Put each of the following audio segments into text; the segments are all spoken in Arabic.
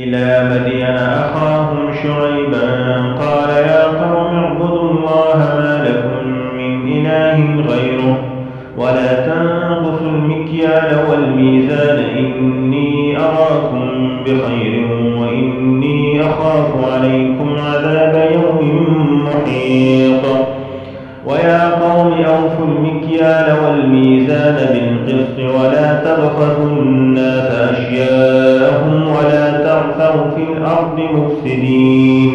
إلى مدين أخاهم شعيبا قال يا قوم اعبدوا الله ما لكم من إله غيره ولا تنقصوا المكيال والميزان إني أراكم بخير وإني أخاف عليكم عذاب يوم محيط. ويا قوم أوفوا المكيال والميزان بالقسط ولا تبخسوا الناس أشياءهم ولا تعثوا في الأرض مفسدين.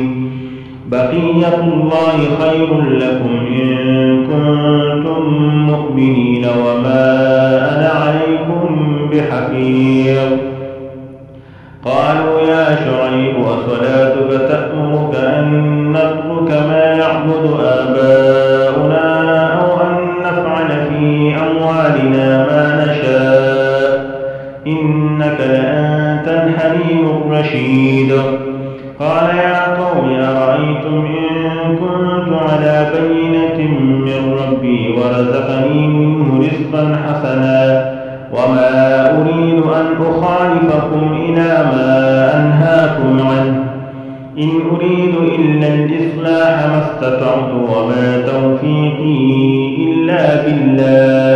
بقية الله خير لكم إن كنتم مؤمنين وما أنا عليكم بحفيظ. قالوا يا شعيب وصلاتك تأمرك أن نترك ما يعبد آباؤنا أو أن نفعل في أموالنا ما نشاء إنك لأنت الحليم الرشيد. قال يا قوم أرأيتم إن كنت على بينة من ربي ورزقني منه رزقا حسنا وما أريد أن أخالفكم إلى ما أنهاكم عنه إن أريد إلا الإصلاح ما استطعت وما توفيقي إلا بالله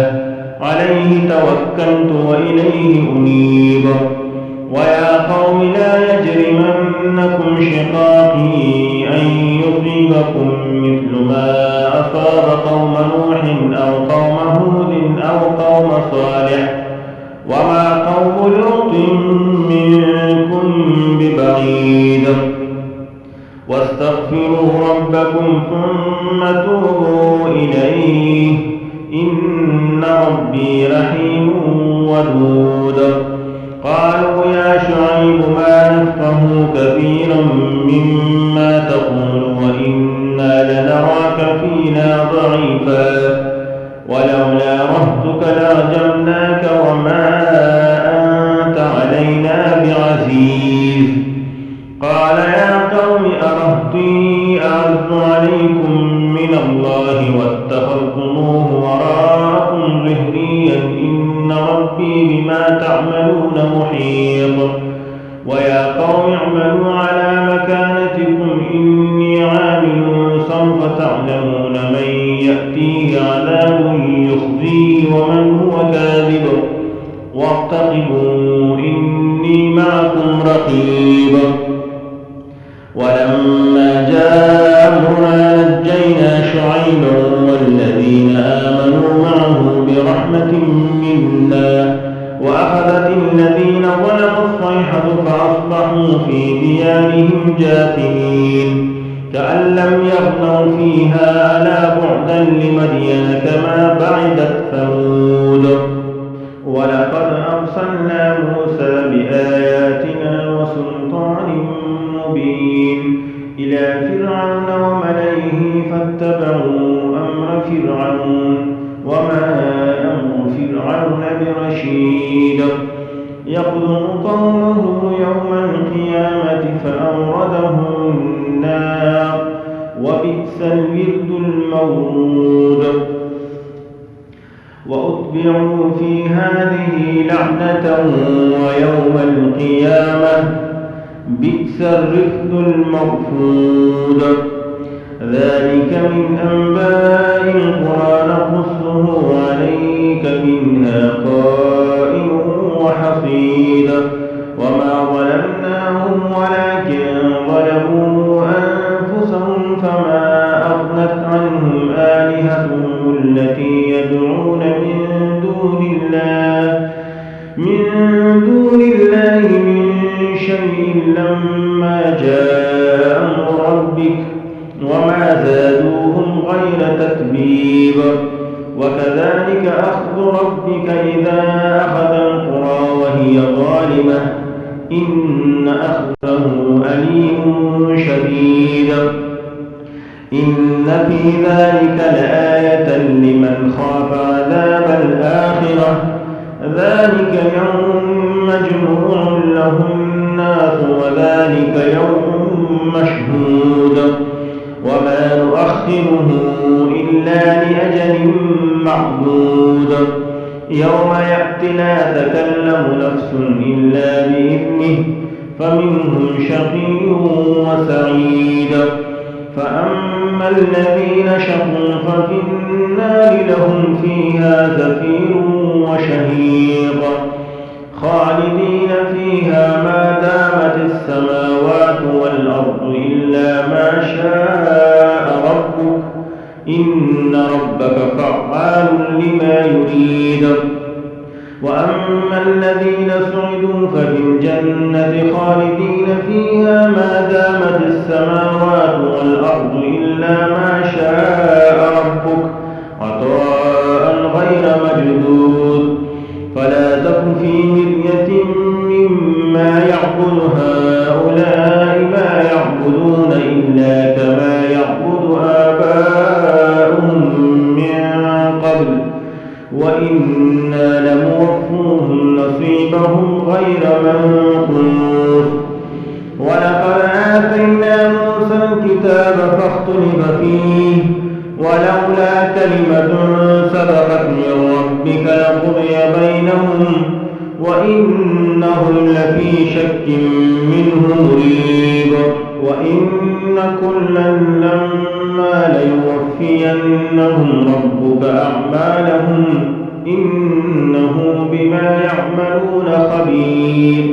عليه توكلت وإليه أنيب. ويا قوم لا يجرمنكم شقاقي أن يصيبكم مثل ما أصاب قوم نوح أو قوم هود أو قوم صالح وما قوم لوط منكم ببعيد. واستغفروا ربكم ثم توبوا إليه إن ربي رحيم ودود. قالوا يا شعيب ما نفقه كثيرا مما تقول وإنا لنراك فينا ضعيفا ولولا رهتك لرجمناك وما أنت علينا بعزيز. قال يا قوم أرهطي أعز عليكم من الله واتخذتموه وراءكم ظهريا إن ربي بما تعملون محيط. ويا قوم اعملوا على مكانتكم إني عامل سوف تعلمون من يأتيه عذاب يخزيه ومن هو كاذب وارتقبوا إني معكم رقيب. ولما جاء أمرنا نجينا شعيبا والذين آمنوا معه برحمة منا وأخذت الذين ظلموا الصيحة فأصبحوا في ديارهم جاثمين كأن لم يغنوا فيها ألا بعدا لمدين كما بعدت ثمود. ولقد أرسلنا موسى بآياتنا وسلطان مبين إلى فرعون وملئه فاتبعوا أمر فرعون وما أمر فرعون برشيد. يقدم قومه يوم القيامة فأوردهم النار وبئس الورد المورود. وأتبعوا في هذه لعنة ويوم القيامة بئس الرفد المرفود. ذلك من أنباء القرى نقصه عليك منها قائم وحصيد. وما ظلمناهم ولكن ظلموا أنفسهم فما أغنت عنهم آلهتهم التي يدعون من دون الله من شيء لما جاء أمر ربك وما زادوهم غير تتبيب. وكذلك أخذ ربك إذا أخذ القرى وهي ظالمة إن أخذه أليم شديد. إن في ذلك لآية لمن خاف عذاب الآخرة ذلك يوم مجموع له الناس وذلك يوم مشهود. وما نؤخره إلا لأجل معدود. يوم يأتي لا تكلم نفس إلا بإذنه فمنهم شقي وسعيد. فأما الذين شقوا ففي النار لهم فيها زفير وشهيق خالدين فيها ما دامت السماوات والأرض إلا ما شاء ربك إن ربك فعال لما يريد. وأما الذين سعدوا ففي الجنة خالدين فيها ما دامت السماوات والأرض إلا ما شاء ربك عطاء غير مجدود. فلا تك في مرية مما يعبد هؤلاء ما يعبدون إلا كما يعبد آباؤهم من قبل وإنا لموفوهم نصيبهم غير منقوص. ولقد آتينا موسى الكتاب فاختلف فيه ولولا كلمة سبقت من ربك لقضي بينهم وإنهم لفي شك منه مريب. وإن كلا لما ليوفينهم ربك أعمالهم إنه بما يعملون خبير.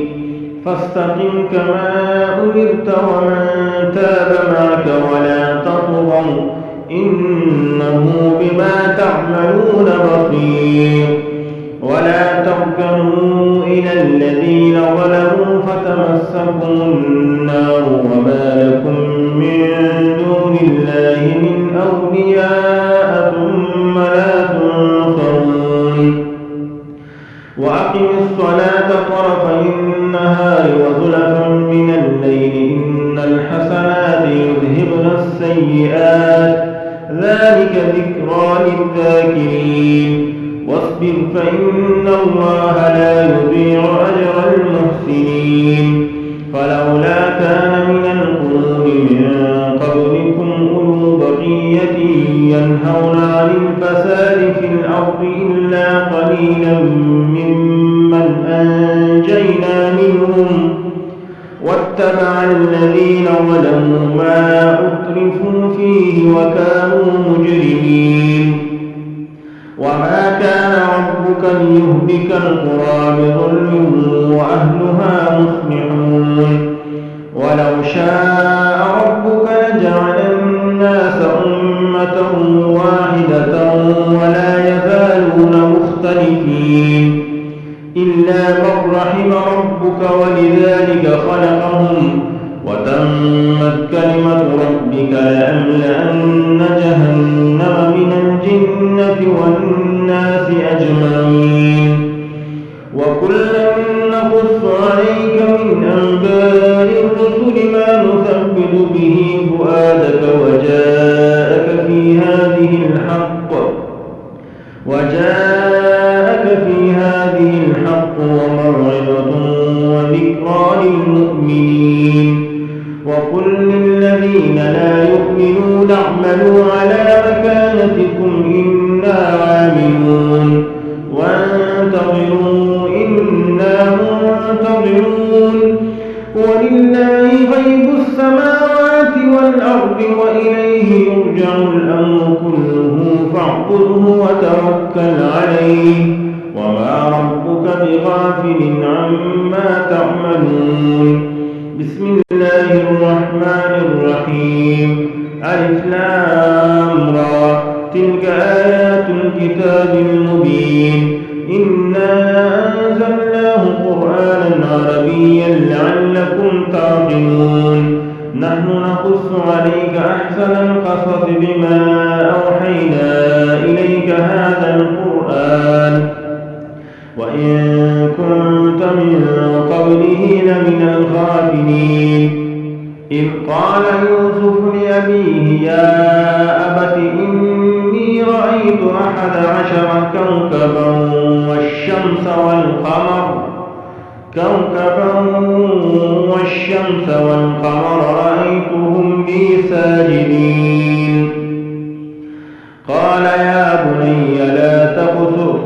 فاستقم كما أمرت ومن تاب معك ولا تطغوا إنه بما تعملون بصير. ولا تركنوا إلى الذين ظلموا فتمسكم النار وما لكم من دون الله من أولياء ثم لا تنصرون. وأقم الصلاة طرفي النهار وزلفا من الليل إن الحسنات يذهبن السيئات ذلك ذكرى للذاكرين. واصبر فإن الله لا يضيع أجر المحسنين. فلولا كان من القرون من قبلكم أولو بقية ينهون عن الفساد في الأرض إلا قليلا ممن أنجينا منهم واتبع الذين ظلموا ما أترفوا فيه وكانوا مجرمين. وما كان ربك ليهلك القرى بظلم وأهلها مصلحون. ولو شاء ربك لجعل الناس أمة واحدة ولا يزالون مختلفين إلا من رحم ربك ولذلك خلقهم وتمت كلمة ربك لأملأن جهنم من الجنة والناس أجمعين. وكلا نقص عليك من أنباء الرسل ما نثبت به فؤادك وجاءك في هذه الحق وموعظة وذكرى للمؤمنين. وقل للذين لا يؤمنون اعملوا على مكانتكم إنا عاملون وانتظروا إنا منتظرون. ولله غيب السماوات والأرض وإليه يرجع الأمر كله فاعبده وتوكل عليه وما ربك بغافل عما تعملون. بسم الله الرحمن الرحيم. ألف لام را تلك آيات الكتاب المبين. إنا أنزلناه قرآنا عربيا لعلكم تعقلون. نحن نقص عليك أحسن القصص بما أوحينا إليك هذا القرآن وإن كنت من قبله لمن الغافلين. إذ قال يوسف لأبيه يا أبت إني رأيت 11 كوكبا والشمس والقمر رأيتهم لي ساجدين. قال يا بني لا تقصص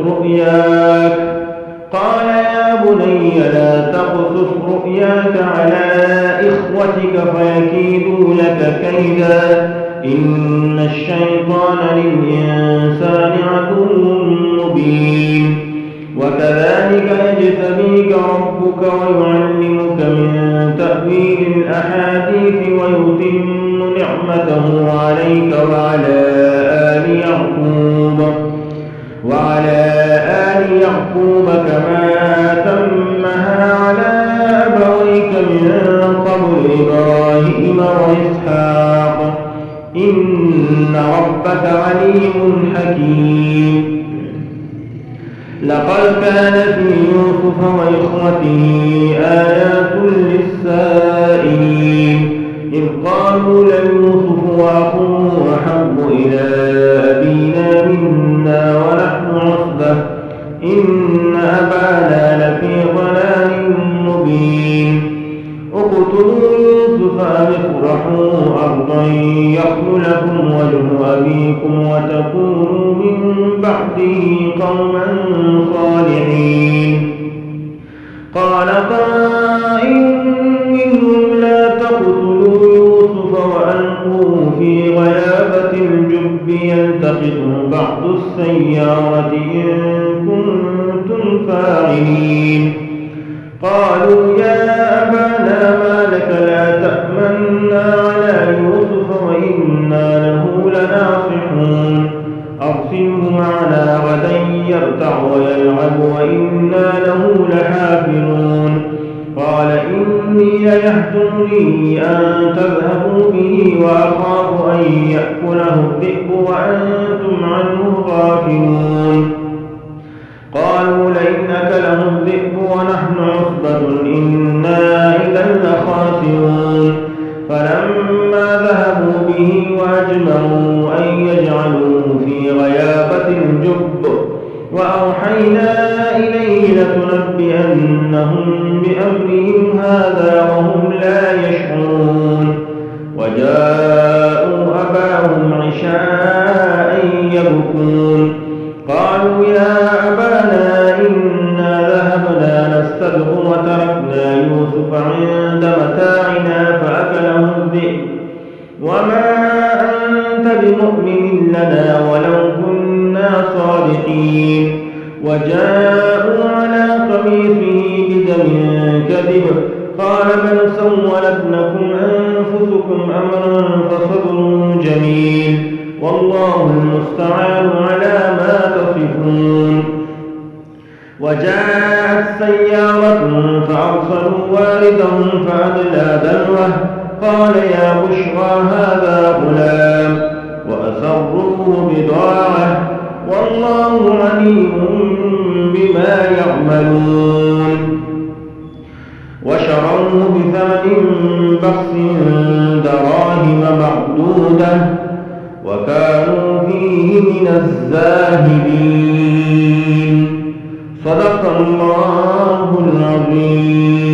تقصص رؤياك على إخوتك فيكيدوا لك كيدا إن الشيطان للإنسان عدو مبين وكذلك يجتبيك ربك ويعلمك من تأويل الأحاديث ويتم نعمته عليك وعلى آل يعقوب كما أتمها على أبويك من قبل إبراهيم وإسحاق إن ربك عليم حكيم لقد كان في يوسف وإخوته آيات للسائلين إذ قالوا ليوسف وأخوه أحب إلى أبينا منا ونحن عصبة إن أبانا لفي ضلال مبين اقتلوا يوسف أو اطرحوه أرضا يخل لكم وجه أبيكم وتكونوا من بعده قوما صالحين قال قائل منهم لا تقتلوا يوسف وألقوه في غيابة الجب يلتقطه بعض السيارة إن كنتم فاعلين قالوا يا أبانا ما لك لا تأمنا على يوسف وإنا له لناصحون أرسله معنا غدا يرتع ويلعب وإنا له لحافظون قال إني ليحزنني أن تذهبوا به وأخاف أن يأكله الذئب وأنتم عنه غافلون قالوا لئن أكله الذئب ونحن عصبة إنا إذا لخاسرون فلما ذهبوا به وأجمعوا أن يجعلوه في غيابة الجب وأوحينا إليه لتنبئنهم بأمرهم هذا وهم لا يشعرون وجاءوا أباهم عشاء يبكون قالوا يا أبانا إنا ذهبنا نستبق وتركنا يوسف عند متاعنا فأكله الذئب وما أنت بمؤمن لنا ولو كنا صادقين وجاءوا على قميصه بدم كذب قال بل سولت لكم أنفسكم أمرا فصبر جميل والله المستعان على ما تصفون وجاءت سيارة فأرسلوا واردهم فأدلى دلوه قال يا بشرى هذا غلام وأسروه بضاعة والله عليم بما يعملون وشروه بثمن بخس دراهم معدودة وكانوا فيه من الزاهدين صدق الله العظيم